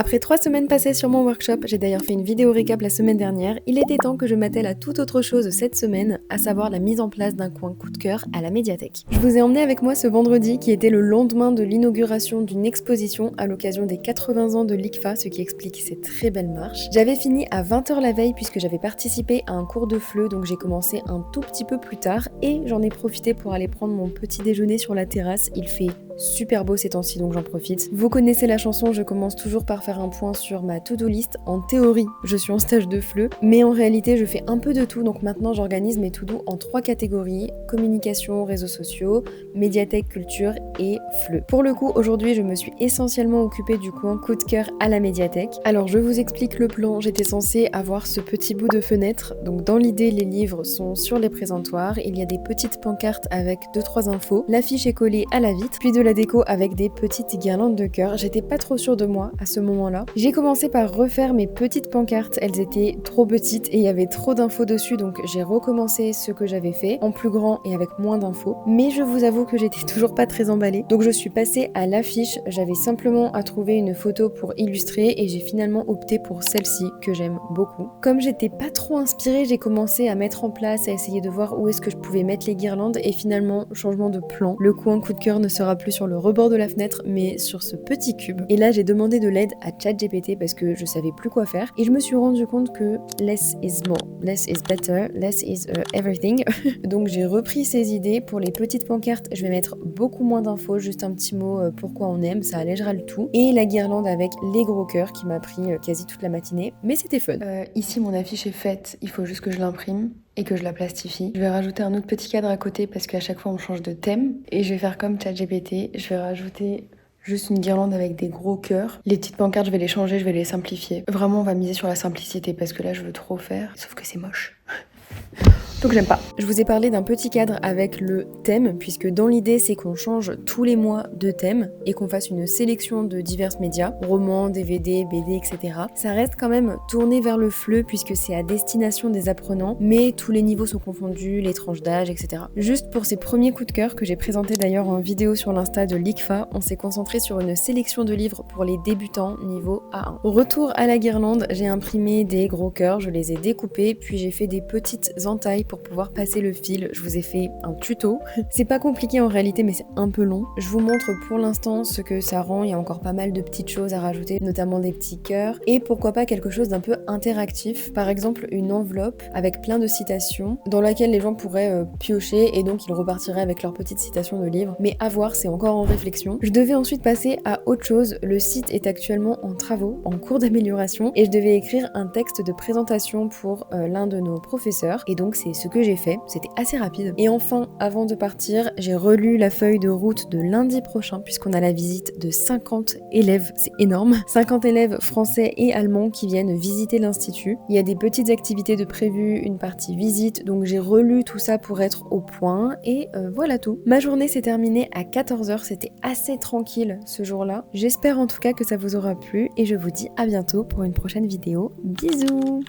Après 3 semaines passées sur mon workshop, j'ai d'ailleurs fait une vidéo récap la semaine dernière, il était temps que je m'attelle à toute autre chose cette semaine, à savoir la mise en place d'un coin coup de cœur à la médiathèque. Je vous ai emmené avec moi ce vendredi qui était le lendemain de l'inauguration d'une exposition à l'occasion des 80 ans de l'ICFA, ce qui explique ses très belles marches. J'avais fini à 20h la veille puisque j'avais participé à un cours de FLE, donc j'ai commencé un tout petit peu plus tard et j'en ai profité pour aller prendre mon petit déjeuner sur la terrasse. Il fait super beau ces temps-ci, donc j'en profite. Vous connaissez la chanson, je commence toujours par faire un point sur ma to-do list. En théorie, je suis en stage de FLE, mais en réalité, je fais un peu de tout, donc maintenant j'organise mes to-do en 3 catégories: communication, réseaux sociaux, médiathèque, culture et FLE. Pour le coup, aujourd'hui, je me suis essentiellement occupée du coin coup de cœur à la médiathèque. Alors, je vous explique le plan. J'étais censée avoir ce petit bout de fenêtre, donc dans l'idée, les livres sont sur les présentoirs, il y a des petites pancartes avec 2-3 infos, l'affiche est collée à la vitre, puis de la déco avec des petites guirlandes de cœur. J'étais pas trop sûre de moi à ce moment-là. J'ai commencé par refaire mes petites pancartes, elles étaient trop petites et il y avait trop d'infos dessus, donc j'ai recommencé ce que j'avais fait en plus grand et avec moins d'infos. Mais je vous avoue que j'étais toujours pas très emballée, donc je suis passée à l'affiche. J'avais simplement à trouver une photo pour illustrer et j'ai finalement opté pour celle-ci que j'aime beaucoup. Comme j'étais pas trop inspirée, j'ai commencé à mettre en place, à essayer de voir où est-ce que je pouvais mettre les guirlandes et finalement, changement de plan. Le coin coup de cœur ne sera plus sur le rebord de la fenêtre mais sur ce petit cube. Et là, j'ai demandé de l'aide à ChatGPT parce que je savais plus quoi faire et je me suis rendu compte que less is more, less is better, less is everything. Donc j'ai repris ces idées. Pour les petites pancartes, je vais mettre beaucoup moins d'infos, juste un petit mot pourquoi on aime, ça allégera le tout. Et la guirlande avec les gros cœurs qui m'a pris quasi toute la matinée, mais c'était fun. Ici, mon affiche est faite, il faut juste que je l'imprime et que je la plastifie. Je vais rajouter un autre petit cadre à côté parce qu'à chaque fois on change de thème et je vais faire comme ChatGPT, je vais rajouter juste une guirlande avec des gros cœurs. Les petites pancartes, je vais les changer, je vais les simplifier. Vraiment, on va miser sur la simplicité parce que là, je veux trop faire, sauf que c'est moche. Donc j'aime pas. Je vous ai parlé d'un petit cadre avec le thème, puisque dans l'idée c'est qu'on change tous les mois de thème et qu'on fasse une sélection de divers médias, romans, DVD, BD, etc. Ça reste quand même tourné vers le FLE puisque c'est à destination des apprenants, mais tous les niveaux sont confondus, les tranches d'âge, etc. Juste pour ces premiers coups de cœur que j'ai présentés d'ailleurs en vidéo sur l'insta de l'ICFA, on s'est concentré sur une sélection de livres pour les débutants niveau A1. Retour à la guirlande, j'ai imprimé des gros cœurs, je les ai découpés, puis j'ai fait des petites entailles pour pouvoir passer le fil. Je vous ai fait un tuto. C'est pas compliqué en réalité, mais c'est un peu long. Je vous montre pour l'instant ce que ça rend. Il y a encore pas mal de petites choses à rajouter, notamment des petits cœurs et pourquoi pas quelque chose d'un peu interactif. Par exemple, une enveloppe avec plein de citations dans laquelle les gens pourraient piocher et donc ils repartiraient avec leurs petites citations de livres. Mais à voir, c'est encore en réflexion. Je devais ensuite passer à autre chose. Le site est actuellement en travaux, en cours d'amélioration et je devais écrire un texte de présentation pour l'un de nos professeurs et donc c'est ce que j'ai fait, c'était assez rapide. Et enfin, avant de partir, j'ai relu la feuille de route de lundi prochain puisqu'on a la visite de 50 élèves, c'est énorme, 50 élèves français et allemands qui viennent visiter l'institut. Il y a des petites activités de prévues, une partie visite, donc j'ai relu tout ça pour être au point et voilà tout. Ma journée s'est terminée à 14h, c'était assez tranquille ce jour-là. J'espère en tout cas que ça vous aura plu et je vous dis à bientôt pour une prochaine vidéo. Bisous!